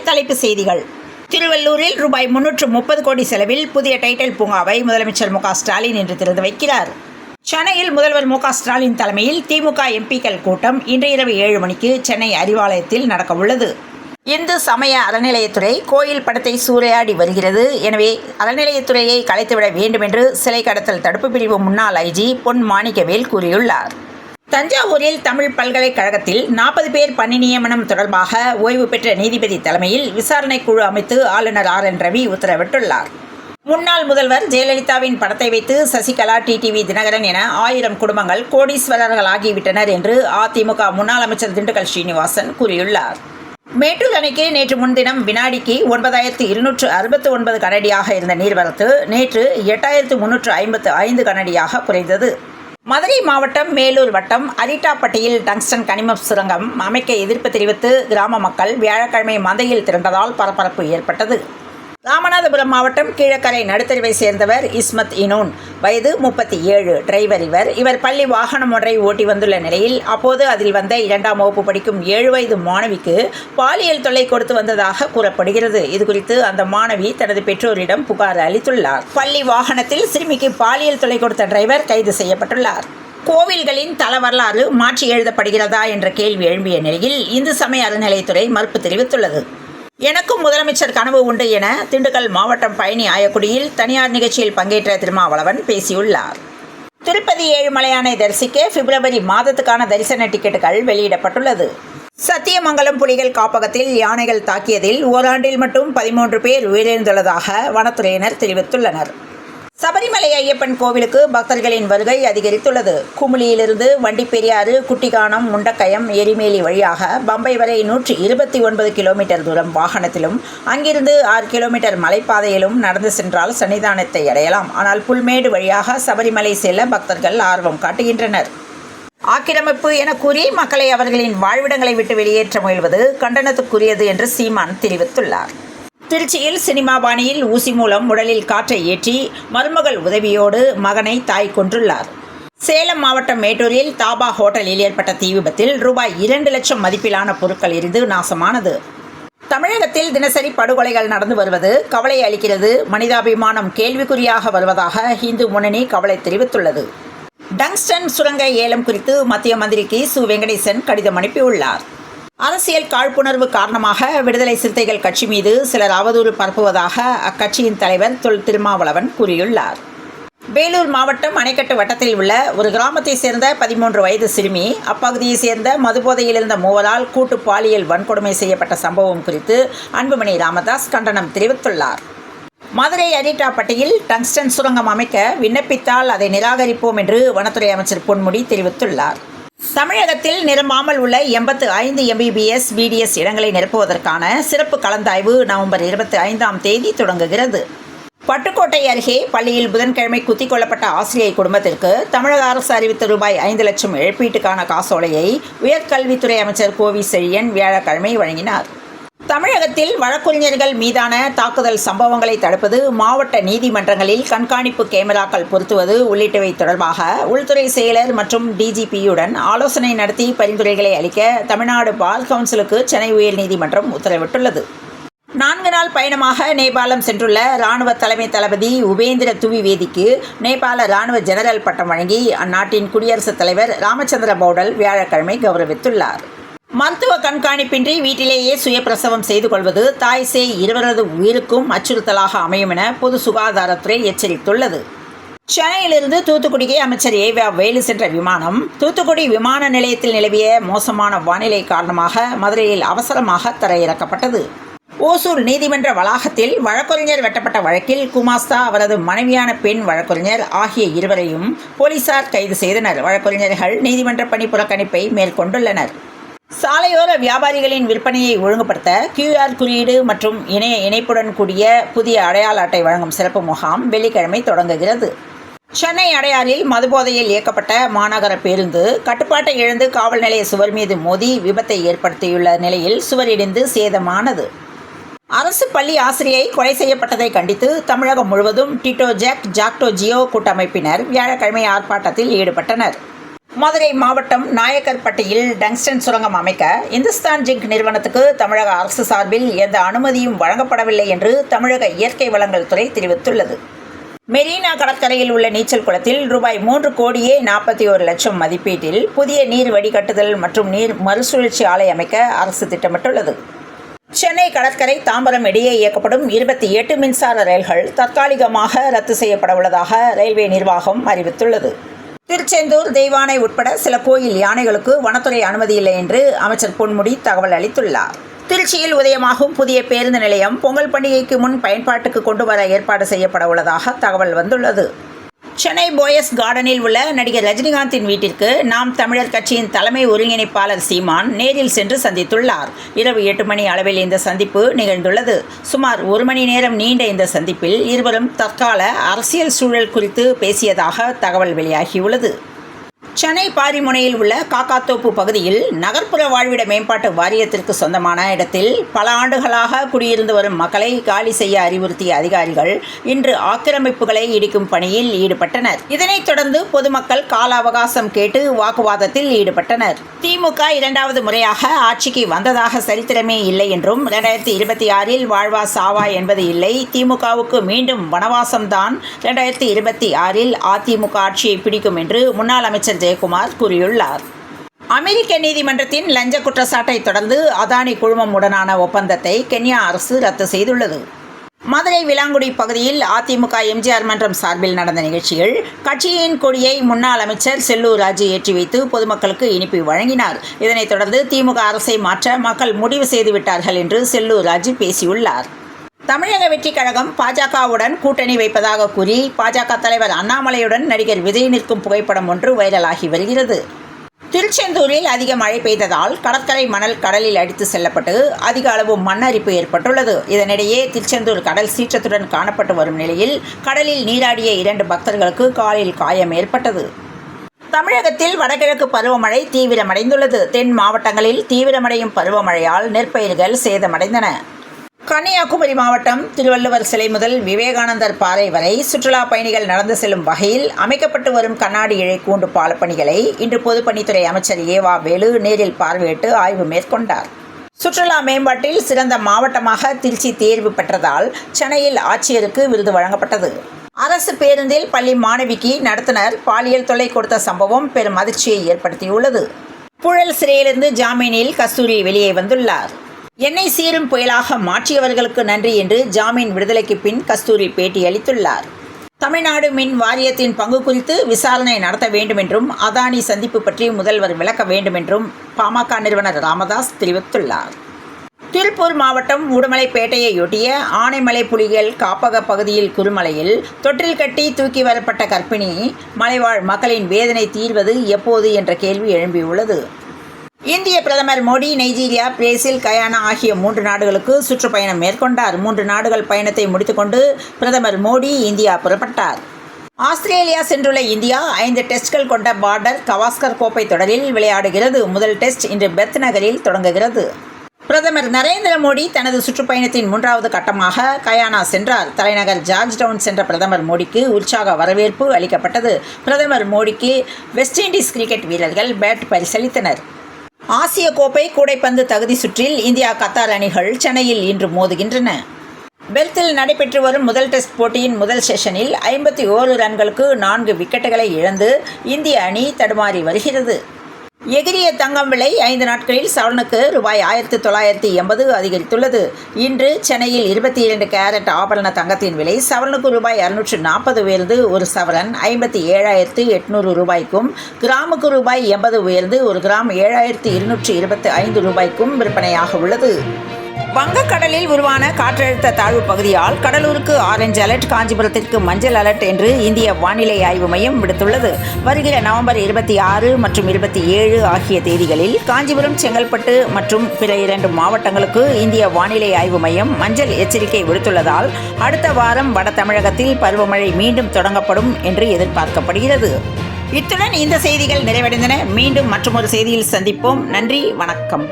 தலைப்பு செய்திகள். திருவள்ளூரில் ரூபாய் 330 கோடி செலவில் புதிய டைட்டில் பூங்காவை முதலமைச்சர் மு க ஸ்டாலின் இன்று திறந்து வைக்கிறார். சென்னையில் முதல்வர் மு க ஸ்டாலின் தலைமையில் திமுக எம்பிக்கள் கூட்டம் இன்று இரவு 7 மணிக்கு சென்னை அறிவாலயத்தில் நடக்கவுள்ளது. இந்து சமய அறநிலையத்துறை கோயில் படத்தை சூறையாடி வருகிறது. எனவே அறநிலையத்துறையை கலைத்துவிட வேண்டும் என்று சிலை கடத்தல் தடுப்பு பிரிவு முன்னாள் ஐஜி பொன் மாணிக்கவேல் கூறியுள்ளார். தஞ்சாவூரில் தமிழ் பல்கலைக்கழகத்தில் 40 பேர் பணி நியமனம் தொடர்பாக ஓய்வு பெற்ற நீதிபதி தலைமையில் விசாரணை குழு அமைத்து ஆளுநர் RN ரவி உத்தரவிட்டுள்ளார். முன்னாள் முதல்வர் ஜெயலலிதாவின் படத்தை வைத்து சசிகலா, டிடிவி தினகரன் என 1000 குடும்பங்கள் கோடீஸ்வரர்களாகிவிட்டனர் என்று அதிமுக முன்னாள் அமைச்சர் திண்டுக்கல் ஸ்ரீனிவாசன் கூறியுள்ளார். மேட்டூர் அணைக்கு நேற்று முன்தினம் வினாடிக்கு 9269 கனடியாக இருந்த நீர்வரத்து நேற்று 8355 கனடியாக குறைந்தது. மதுரை மாவட்டம் மேலூர் வட்டம் அரிட்டாப்பட்டியில் டங்ஸ்டன் கனிம சுரங்கம் அமைக்க எதிர்ப்பு தெரிவித்து கிராம மக்கள் வியாழக்கிழமை மந்தையில் திரண்டதால் பரபரப்பு ஏற்பட்டது. ராமநாதபுரம் மாவட்டம் கீழக்கரை நடுத்தருவை சேர்ந்தவர் இஸ்மத் இனூன், வயது 37, டிரைவர். இவர் பள்ளி வாகனம் ஒன்றை ஓட்டி வந்துள்ள நிலையில் அப்போது அதில் வந்த 2ஆம் வகுப்பு படிக்கும் 7 வயது மாணவிக்கு பாலியல் தொல்லை கொடுத்து வந்ததாக கூறப்படுகிறது. இதுகுறித்து அந்த மாணவி தனது பெற்றோரிடம் புகார் அளித்துள்ளார். பள்ளி வாகனத்தில் சிறுமிக்கு பாலியல் தொல்லை கொடுத்த டிரைவர் கைது செய்யப்பட்டுள்ளார். கோவில்களின் தல வரலாறு மாற்றி எழுதப்படுகிறதா என்ற கேள்வி எழும்பிய நிலையில் இந்து சமய அறநிலையத்துறை மறுப்பு தெரிவித்துள்ளது. எனக்கும் முதலமைச்சர் கனவு உண்டு என திண்டுக்கல் மாவட்டம் பழனி ஆயக்குடியில் தனியார் நிகழ்ச்சியில் பங்கேற்ற திருமாவளவன் பேசியுள்ளார். திருப்பதி ஏழுமலையானை தரிசிக்க பிப்ரவரி மாதத்துக்கான தரிசன டிக்கெட்டுகள் வெளியிடப்பட்டுள்ளது. சத்தியமங்கலம் புலிகள் காப்பகத்தில் யானைகள் தாக்கியதில் ஓராண்டில் மட்டும் 13 பேர் உயிரிழந்துள்ளதாக வனத்துறையினர் தெரிவித்துள்ளனர். சபரிமலை ஐயப்பன் கோவிலுக்கு பக்தர்களின் வருகை அதிகரித்துள்ளது. குமுளியிலிருந்து வண்டிப்பெரியாறு, குட்டிக்கானம், முண்டக்கயம், எரிமேலி வழியாக பம்பை வரை 129 கிலோமீட்டர் தூரம் வாகனத்திலும், அங்கிருந்து 6 கிலோமீட்டர் மலைப்பாதையிலும் நடந்து சென்றால் சன்னிதானத்தை அடையலாம். ஆனால் புல்மேடு வழியாக சபரிமலை செல்ல பக்தர்கள் ஆர்வம் காட்டுகின்றனர். ஆக்கிரமிப்பு என கூறி மக்களை அவர்களின் வாழ்விடங்களை விட்டு வெளியேற்ற முயல்வது கண்டனத்துக்குரியது என்று சீமான் தெரிவித்துள்ளார். திருச்சியில் சினிமா பாணியில் ஊசி மூலம் உடலில் காற்றை ஏற்றி மருமகள் உதவியோடு மகனை தாய் கொன்றுள்ளார். சேலம் மாவட்டம் மேட்டூரில் தாபா ஹோட்டலில் ஏற்பட்ட தீ விபத்தில் ரூபாய் 2 லட்சம் மதிப்பிலான பொருட்கள் எரிந்து நாசமானது. தமிழகத்தில் தினசரி படுகொலைகள் நடந்து வருவது கவலை அளிக்கிறது. மனிதாபிமானம் கேள்விக்குறியாக வருவதாக இந்து முன்னணி கவலை தெரிவித்துள்ளது. டங்ஸ்டன் சுரங்க ஏலம் குறித்து மத்திய மந்திரிக்கு சு. வெங்கடேசன் கடிதம் அனுப்பியுள்ளார். அரசியல் காழ்ப்புணர்வு காரணமாக விடுதலை சிறுத்தைகள் கட்சி மீது சிலர் அவதூறு பரப்புவதாக அக்கட்சியின் தலைவர் தொல் திருமாவளவன் கூறியுள்ளார். வேலூர் மாவட்டம் அணைக்கட்டு வட்டத்தில் உள்ள ஒரு கிராமத்தை சேர்ந்த 13 வயது சிறுமி அப்பகுதியை சேர்ந்த மதுபோதையில் இருந்த 3 கூட்டு பாலியல் வன்கொடுமை செய்யப்பட்ட சம்பவம் குறித்து அன்புமணி ராமதாஸ் கண்டனம் தெரிவித்துள்ளார். மதுரை அரிட்டாப்பட்டியில் டங்ஸ்டன் சுரங்கம் அமைக்க விண்ணப்பித்தால் அதை நிராகரிப்போம் என்று வனத்துறை அமைச்சர் பொன்முடி தெரிவித்துள்ளார். தமிழகத்தில் நிரம்பாமல் உள்ள 85 MBBS BDS இடங்களை நிரப்புவதற்கான சிறப்பு கலந்தாய்வு நவம்பர் 25ஆம் தேதி தொடங்குகிறது. பட்டுக்கோட்டை அருகே பள்ளியில் புதன்கிழமை குத்திக் கொல்லப்பட்ட ஆசிரியை குடும்பத்திற்கு தமிழக அரசு அறிவித்த ரூபாய் 5 லட்சம் இழப்பீட்டுக்கான காசோலையை உயர்கல்வித்துறை அமைச்சர் கோவி செழியன் வியாழக்கிழமை வழங்கினார். தமிழகத்தில் வழக்கறிஞர்கள் மீதான தாக்குதல் சம்பவங்களை தடுப்பது, மாவட்ட நீதிமன்றங்களில் கண்காணிப்பு கேமராக்கள் பொருத்துவது உள்ளிட்டவை தொடர்பாக உள்துறை செயலர் மற்றும் DGPயுடன் ஆலோசனை நடத்தி பரிந்துரைகளை அளிக்க தமிழ்நாடு பார் கவுன்சிலுக்கு சென்னை உயர்நீதிமன்றம் உத்தரவிட்டுள்ளது. 4 நாள் பயணமாக நேபாளம் சென்றுள்ள இராணுவ தலைமை தளபதி உபேந்திர துவிவேதிக்கு நேபாள இராணுவ ஜெனரல் பட்டம் வழங்கி அந்நாட்டின் குடியரசுத் தலைவர் ராமச்சந்திர பௌடல் வியாழக்கிழமை கௌரவித்துள்ளார். மருத்துவ கண்காணிப்பின்றி வீட்டிலேயே சுயப்பிரசவம் செய்து கொள்வது தாய் சேய் இருவரது உயிருக்கும் அச்சுறுத்தலாக அமையும் என பொது சுகாதாரத்துறை எச்சரித்துள்ளது. சென்னையிலிருந்து தூத்துக்குடிக்கு அமைச்சர் ஏவா வேலு சென்ற விமானம் தூத்துக்குடி விமான நிலையத்தில் நிலவிய மோசமான வானிலை காரணமாக மதுரையில் அவசரமாக தரையிறக்கப்பட்டது. ஓசூர் நீதிமன்ற வளாகத்தில் வழக்கறிஞர் வெட்டப்பட்ட வழக்கில் குமாஸ்தா, அவரது மனைவியான பெண் வழக்கறிஞர் ஆகிய இருவரையும் போலீசார் கைது செய்தனர். வழக்கறிஞர்கள் நீதிமன்ற பணி புறக்கணிப்பை மேற்கொண்டுள்ளனர். சாலையோர வியாபாரிகளின் விற்பனையை ஒழுங்குபடுத்த QR குறியீடு மற்றும் இணைய இணைப்புடன் கூடிய புதிய அடையாள அட்டை வழங்கும் சிறப்பு முகாம் வெள்ளிக்கிழமை தொடங்குகிறது. சென்னை அடையாறில் மதுபோதையில் இயக்கப்பட்ட மாநகர பேருந்து கட்டுப்பாட்டை இழந்து காவல் நிலைய சுவர் மீது மோதி விபத்தை ஏற்படுத்தியுள்ள நிலையில் சுவர் இடிந்து சேதமானது. அரசு பள்ளி ஆசிரியை கொலை செய்யப்பட்டதை கண்டித்து தமிழகம் முழுவதும் டிட்டோ ஜாக்டோ ஜியோ கூட்டமைப்பினர் வியாழக்கிழமை ஆர்ப்பாட்டத்தில் ஈடுபட்டனர். மதுரை மாவட்டம் நாயக்கர்பட்டியில் டங்ஸ்டன் சுரங்கம் அமைக்க இந்துஸ்தான் ஜிங்க் நிறுவனத்துக்கு தமிழக அரசு சார்பில் எந்த அனுமதியும் வழங்கப்படவில்லை என்று தமிழக இயற்கை வளங்கள் துறை தெரிவித்துள்ளது. மெரினா கடற்கரையில் உள்ள நீச்சல் குளத்தில் ரூபாய் 3,41,00,000 மதிப்பீட்டில் புதிய நீர் வடிகட்டுதல் மற்றும் நீர் மறுசுழற்சி ஆலை அமைக்க அரசு திட்டமிட்டுள்ளது. சென்னை கடற்கரை தாம்பரம் இடையே இயக்கப்படும் 28 மின்சார ரயில்கள் தற்காலிகமாக ரத்து செய்யப்பட உள்ளதாக ரயில்வே நிர்வாகம் அறிவித்துள்ளது. திருச்செந்தூர், தெய்வானை உட்பட சில கோயில் யானைகளுக்கு வனத்துறை அனுமதி இல்லை என்று அமைச்சர் பொன்முடி தகவல் அளித்துள்ளார். திருச்சியில் உதயமாகும் புதிய பேருந்து நிலையம் பொங்கல் பண்டிகைக்கு முன் பயன்பாட்டுக்கு கொண்டு வர ஏற்பாடு செய்யப்பட உள்ளதாக தகவல் வந்துள்ளது. சென்னை போயஸ் கார்டனில் உள்ள நடிகர் ரஜினிகாந்தின் வீட்டிற்கு நாம் தமிழர் கட்சியின் தலைமை ஒருங்கிணைப்பாளர் சீமான் நேரில் சென்று சந்தித்துள்ளார். இரவு 8 மணி அளவில் இந்த சந்திப்பு நிகழ்ந்துள்ளது. சுமார் 1 மணி நேரம் நீண்ட இந்த சந்திப்பில் இருவரும் தற்கால அரசியல் சூழல் குறித்து பேசியதாக தகவல் வெளியாகியுள்ளது. சென்னை பாரிமுனையில் உள்ள காக்காத்தோப்பு பகுதியில் நகர்ப்புற வாழ்விட மேம்பாட்டு வாரியத்திற்கு சொந்தமான இடத்தில் பல ஆண்டுகளாக குடியிருந்து வரும் மக்களை காலி செய்ய அறிவுறுத்திய அதிகாரிகள் இன்று ஆக்கிரமிப்புகளை இடிக்கும் பணியில் ஈடுபட்டனர். இதனைத் தொடர்ந்து பொதுமக்கள் கால அவகாசம் கேட்டு வாக்குவாதத்தில் ஈடுபட்டனர். திமுக 2வது முறையாக ஆட்சிக்கு வந்ததாக சரித்திரமே இல்லை என்றும் 2026இல் வாழ்வா சாவா என்பது இல்லை, திமுகவுக்கு மீண்டும் வனவாசம்தான் 2026இல் அதிமுக ஆட்சியை பிடிக்கும் என்று முன்னாள் அமைச்சர் ஜெயக்குமார் கூறியுள்ளார். அமெரிக்க நீதிமன்றத்தின் லஞ்ச குற்றச்சாட்டை தொடர்ந்து அதானி குழுமமுடனான ஒப்பந்தத்தை கென்யா அரசு ரத்து செய்துள்ளது. மதுரை விலாங்குடி பகுதியில் அதிமுக எம்ஜிஆர் மன்றம் சார்பில் நடந்த நிகழ்ச்சியில் கட்சியின் கொடியை முன்னாள் அமைச்சர் செல்லூர் ராஜு ஏற்றி வைத்து பொதுமக்களுக்கு இனிப்பு வழங்கினார். இதனைத் தொடர்ந்து திமுக அரசை மாற்ற மக்கள் முடிவு செய்துவிட்டார்கள் என்று செல்லூர் ராஜு பேசியுள்ளார். தமிழக வெற்றிக் கழகம் பாஜகவுடன் கூட்டணி வைப்பதாக கூறி பாஜக தலைவர் அண்ணாமலையுடன் நடிகர் விஜய் நிற்கும் புகைப்படம் ஒன்று வைரலாகி வருகிறது. திருச்செந்தூரில் அதிக மழை பெய்ததால் கடற்கரை மணல் கடலில் அடித்து செல்லப்பட்டு அதிக அளவு மண் அரிப்பு ஏற்பட்டுள்ளது. இதனிடையே திருச்செந்தூர் கடல் சீற்றத்துடன் காணப்பட்டு வரும் நிலையில் கடலில் நீராடிய 2 பக்தர்களுக்கு காலில் காயம் ஏற்பட்டது. தமிழகத்தில் வடகிழக்கு பருவமழை தீவிரமடைந்துள்ளது. தென் மாவட்டங்களில் தீவிரமடையும் பருவமழையால் நெற்பயிர்கள் சேதமடைந்தன. கன்னியாகுமரி மாவட்டம் திருவள்ளுவர் சிலை முதல் விவேகானந்தர் பாறை வரை சுற்றுலா பயணிகள் நடந்து செல்லும் வகையில் அமைக்கப்பட்டு வரும் கண்ணாடி இழை கூண்டு பாலப்பணிகளை இன்று பொதுப்பணித்துறை அமைச்சர் ஏவா வேலு நேரில் பார்வையிட்டு ஆய்வு மேற்கொண்டார். சுற்றுலா மேம்பாட்டில் சிறந்த மாவட்டமாக திருச்சி தேர்வு பெற்றதால் சென்னையில் ஆட்சியருக்கு விருது வழங்கப்பட்டது. அரசு பேருந்தில் பள்ளி மாணவிக்கு நடத்துனர் பாலியல் தொல்லை கொடுத்த சம்பவம் பெரும் அதிர்ச்சியை ஏற்படுத்தியுள்ளது. புழல் சிறையிலிருந்து ஜாமீனில் கஸ்தூரி வெளியே வந்துள்ளார். என்னை சீரும் புயலாக மாற்றியவர்களுக்கு நன்றி என்று ஜாமீன் விடுதலைக்கு பின் கஸ்தூரி பேட்டியளித்துள்ளார். தமிழ்நாடு மின் வாரியத்தின் பங்கு குறித்து விசாரணை நடத்த வேண்டும் என்றும் அதானி சந்திப்பு பற்றி முதல்வர் விளக்க வேண்டும் என்றும் பாமக நிறுவனர் ராமதாஸ் தெரிவித்துள்ளார். திருப்பூர் மாவட்டம் உடுமலைப்பேட்டையொட்டிய ஆனைமலை புலிகள் காப்பக பகுதியில் குருமலையில் தொற்றில் கட்டி தூக்கி வரப்பட்ட கர்ப்பிணி மலைவாழ் மக்களின் வேதனை தீர்வது எப்போது என்ற கேள்வி எழும்பியுள்ளது. இந்திய பிரதமர் மோடி நைஜீரியா, பிரேசில், கயானா ஆகிய 3 நாடுகளுக்கு சுற்றுப்பயணம் மேற்கொண்டார். 3 நாடுகள் பயணத்தை முடித்துக்கொண்டு பிரதமர் மோடி இந்தியா புறப்பட்டார். ஆஸ்திரேலியா சென்றுள்ள இந்தியா 5 டெஸ்ட்கள் கொண்ட பார்டர் கவாஸ்கர் கோப்பை தொடரில் விளையாடுகிறது. முதல் டெஸ்ட் இன்று பெர்த் நகரில் தொடங்குகிறது. பிரதமர் நரேந்திர மோடி தனது சுற்றுப்பயணத்தின் 3வது கட்டமாக கயானா சென்றார். தலைநகர் ஜார்ஜ் டவுன் சென்ற பிரதமர் மோடிக்கு உற்சாக வரவேற்பு அளிக்கப்பட்டது. பிரதமர் மோடிக்கு வெஸ்ட் இண்டீஸ் கிரிக்கெட் வீரர்கள் பேட் பரிசளித்தனர். ஆசிய கோப்பை கூடைப்பந்து தகுதி சுற்றில் இந்தியா கத்தார் அணிகள் சென்னையில் இன்று மோதுகின்றன. பெர்த்தில் நடைபெற்று வரும் முதல் டெஸ்ட் போட்டியின் முதல் செஷனில் 51 ரன்களுக்கு 4 விக்கெட்டுகளை இழந்து இந்திய அணி தடுமாறி வருகிறது. எகிரிய தங்கம் விலை 5 நாட்களில் சவரனுக்கு ரூபாய் 1980 அதிகரித்துள்ளது. இன்று சென்னையில் 22 கேரட் ஆபரண தங்கத்தின் விலை சவரனுக்கு ரூபாய் 640 உயர்ந்து ஒரு சவரன் 57,800 ரூபாய்க்கும், கிராமுக்கு ரூபாய் 80 உயர்ந்து ஒரு கிராம் 7,225 ரூபாய்க்கும் விற்பனையாக உள்ளது. வங்கக்கடலில் உருவான காற்றழுத்த தாழ்வு பகுதியால் கடலூருக்கு ஆரஞ்சு அலர்ட், காஞ்சிபுரத்திற்கு மஞ்சள் அலர்ட் என்று இந்திய வானிலை ஆய்வு மையம் விடுத்துள்ளது. வருகிற நவம்பர் 26 மற்றும் 27 ஆகிய தேதிகளில் காஞ்சிபுரம், செங்கல்பட்டு மற்றும் பிற 2 மாவட்டங்களுக்கு இந்திய வானிலை ஆய்வு மையம் மஞ்சள் எச்சரிக்கை விடுத்துள்ளதால் அடுத்த வாரம் வட தமிழகத்தில் பருவமழை மீண்டும் தொடங்கப்படும் என்று எதிர்பார்க்கப்படுகிறது. இத்துடன் இந்த செய்திகள் நிறைவடைந்தன. மீண்டும் மற்றொரு செய்தியில் சந்திப்போம். நன்றி, வணக்கம்.